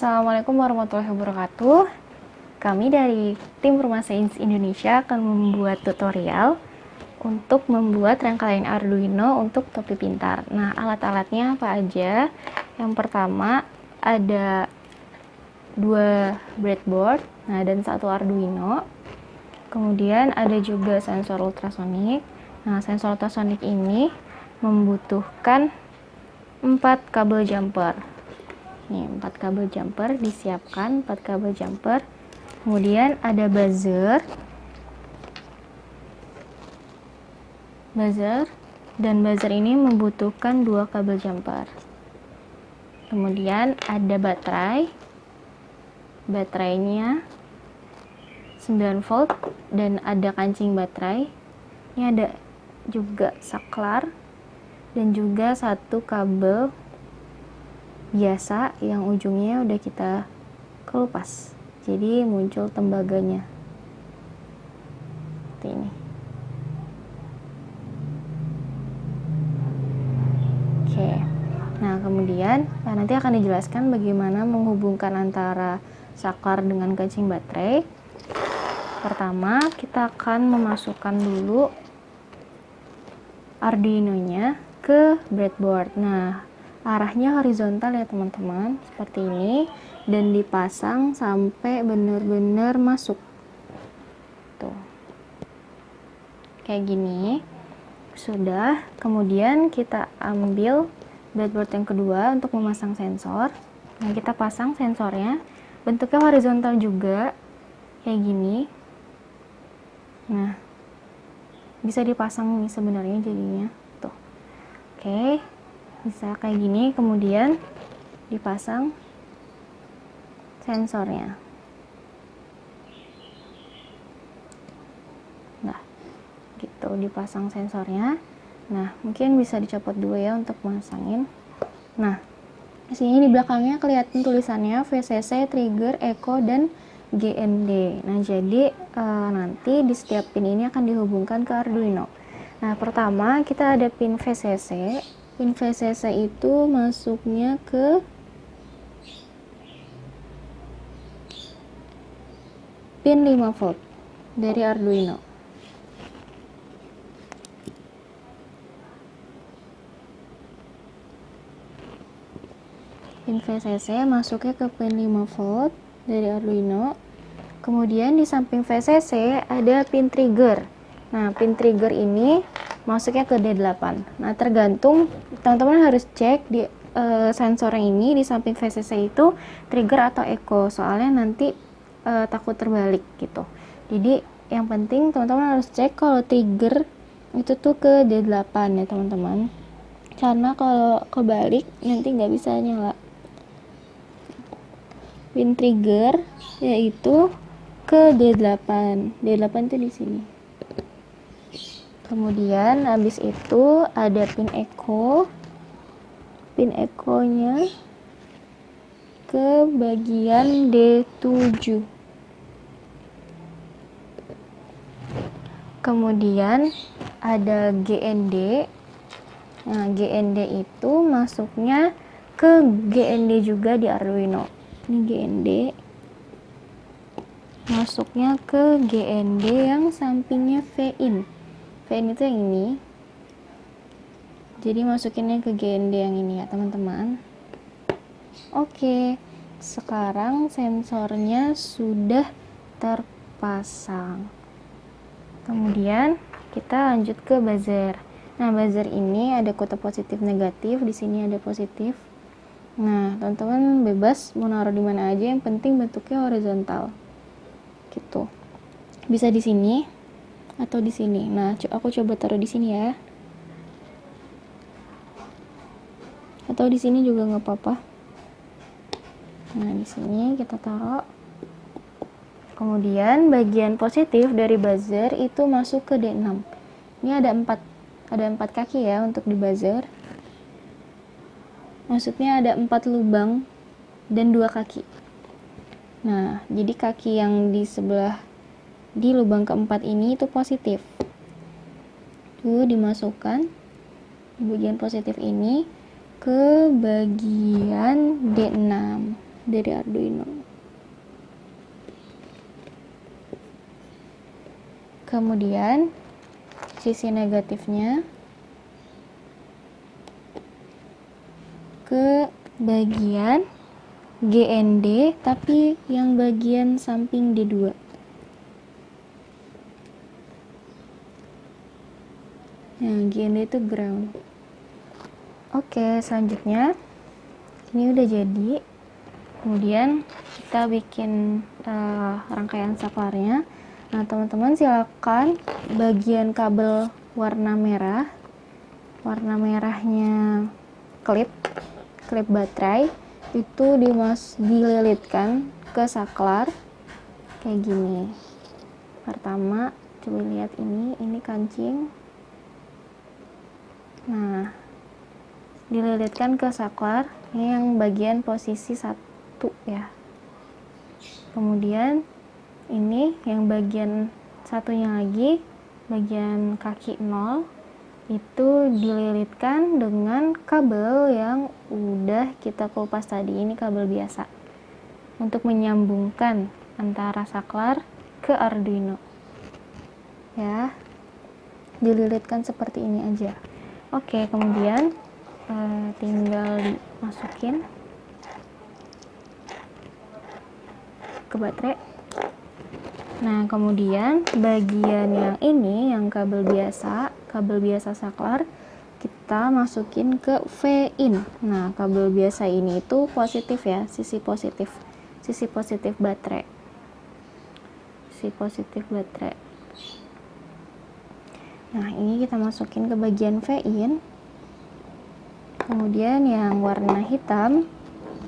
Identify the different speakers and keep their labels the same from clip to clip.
Speaker 1: Assalamualaikum warahmatullahi wabarakatuh. Kami dari tim Rumah Sains Indonesia akan membuat tutorial untuk membuat rangkaian Arduino untuk topi pintar. Nah, alat-alatnya apa aja? Yang pertama ada 2 breadboard, dan 1 Arduino. Kemudian ada juga sensor ultrasonik. Nah, sensor ultrasonik ini membutuhkan 4 kabel jumper. Nih, 4 kabel jumper disiapkan, 4 kabel jumper. Kemudian ada buzzer, dan buzzer ini membutuhkan 2 kabel jumper. Kemudian ada baterainya 9 volt dan ada kancing baterai. Ini ada juga saklar dan juga 1 kabel biasa yang ujungnya udah kita kelupas, jadi muncul tembaganya seperti ini. Oke, nah kemudian nanti akan dijelaskan bagaimana menghubungkan antara saklar dengan kancing baterai. Pertama kita akan memasukkan dulu Arduino-nya ke breadboard. Nah, arahnya horizontal ya teman-teman, seperti ini, dan dipasang sampai benar-benar masuk tuh kayak gini. Sudah, kemudian kita ambil breadboard yang kedua untuk memasang sensor. Nah, kita pasang sensornya, bentuknya horizontal juga kayak gini. Nah, bisa dipasang nih sebenarnya jadinya tuh. Oke, bisa kayak gini, kemudian dipasang sensornya. Nah, gitu, dipasang sensornya. Nah, mungkin bisa dicopot dulu ya untuk masangin. Nah, di sini di belakangnya kelihatan tulisannya VCC, trigger, echo, dan GND. Nah, jadi nanti di setiap pin ini akan dihubungkan ke Arduino. Nah, pertama kita ada pin VCC. Pin VCC itu masuknya ke pin 5 volt dari Arduino. Pin VCC masuknya ke pin 5 volt dari Arduino. Kemudian di samping VCC ada pin trigger. Nah, pin trigger ini masuknya ke D8. Nah, tergantung, teman-teman harus cek di sensor yang ini di samping VCC itu trigger atau echo, soalnya nanti takut terbalik gitu. Jadi yang penting teman-teman harus cek kalau trigger itu tuh ke D8 ya teman-teman, karena kalau kebalik nanti nggak bisa nyala. Pin trigger yaitu ke D8. D8 itu di sini. Kemudian habis itu ada pin echo. Pin echo-nya ke bagian D7. Kemudian ada GND. Nah, GND itu masuknya ke GND juga di Arduino. Ini GND. Masuknya ke GND yang sampingnya VIN. VIN itu yang ini. Jadi masukinnya ke GND yang ini ya teman-teman. Oke, sekarang sensornya sudah terpasang. Kemudian kita lanjut ke buzzer. Nah, buzzer ini ada kode positif negatif, di sini ada positif. Nah, teman-teman bebas mau naruh di mana aja, yang penting bentuknya horizontal. Gitu. Bisa di sini atau di sini. Nah, aku coba taruh di sini ya. Atau di sini juga nggak apa-apa. Nah, di sini kita taruh. Kemudian bagian positif dari buzzer itu masuk ke D6. Ini ada 4 kaki ya untuk di buzzer. Maksudnya ada 4 lubang dan 2 kaki. Nah, jadi kaki yang di sebelah di lubang keempat ini itu positif. Tuh dimasukkan di bagian positif ini ke bagian D6. dari Arduino. Kemudian sisi negatifnya ke bagian GND, tapi yang bagian samping D2. Nah, GND itu ground. Oke, selanjutnya ini udah jadi. Kemudian kita bikin rangkaian saklarnya. Nah, teman-teman silakan bagian kabel warna merahnya klip baterai itu dililitkan ke saklar kayak gini. Pertama, coba lihat ini kancing. Nah, dililitkan ke saklar, ini yang bagian posisi 1 ya. Kemudian ini yang bagian satunya lagi, bagian kaki 0 itu dililitkan dengan kabel yang udah kita kupas tadi. Ini kabel biasa untuk menyambungkan antara saklar ke Arduino ya, dililitkan seperti ini aja. Oke, kemudian tinggal dimasukin ke baterai. Nah, kemudian bagian yang ini, yang kabel biasa saklar, kita masukin ke V-in. Nah, kabel biasa ini itu positif ya, sisi positif baterai. Nah, ini kita masukin ke bagian V-in. Kemudian yang warna hitam,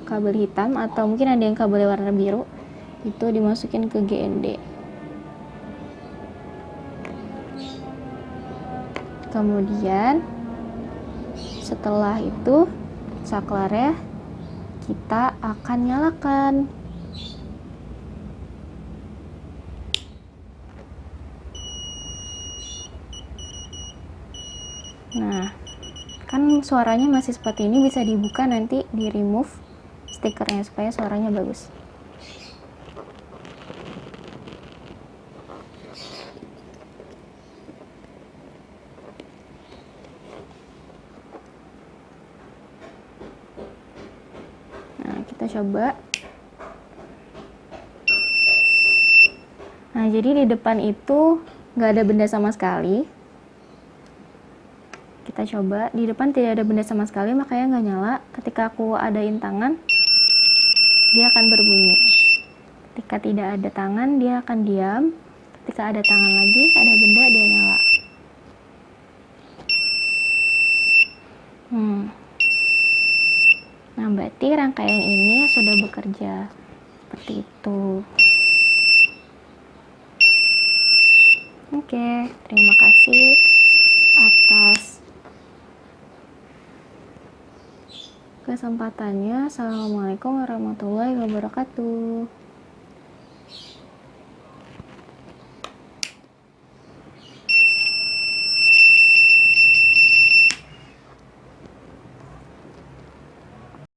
Speaker 1: kabel hitam, atau mungkin ada yang kabel warna biru, itu dimasukin ke GND. Kemudian setelah itu saklarnya kita akan nyalakan. Nah, kan suaranya masih seperti ini, bisa dibuka nanti, di remove stikernya supaya suaranya bagus. Nah, kita coba. Nah, jadi di depan itu nggak ada benda sama sekali. Kita coba, di depan tidak ada benda sama sekali, makanya nggak nyala. Ketika aku adain tangan, dia akan berbunyi. Ketika tidak ada tangan, dia akan diam. Ketika ada tangan lagi, ada benda, dia nyala. Nah, berarti rangkaian ini sudah bekerja seperti itu. Oke, terima kasih atas kesempatannya. Assalamualaikum warahmatullahi wabarakatuh.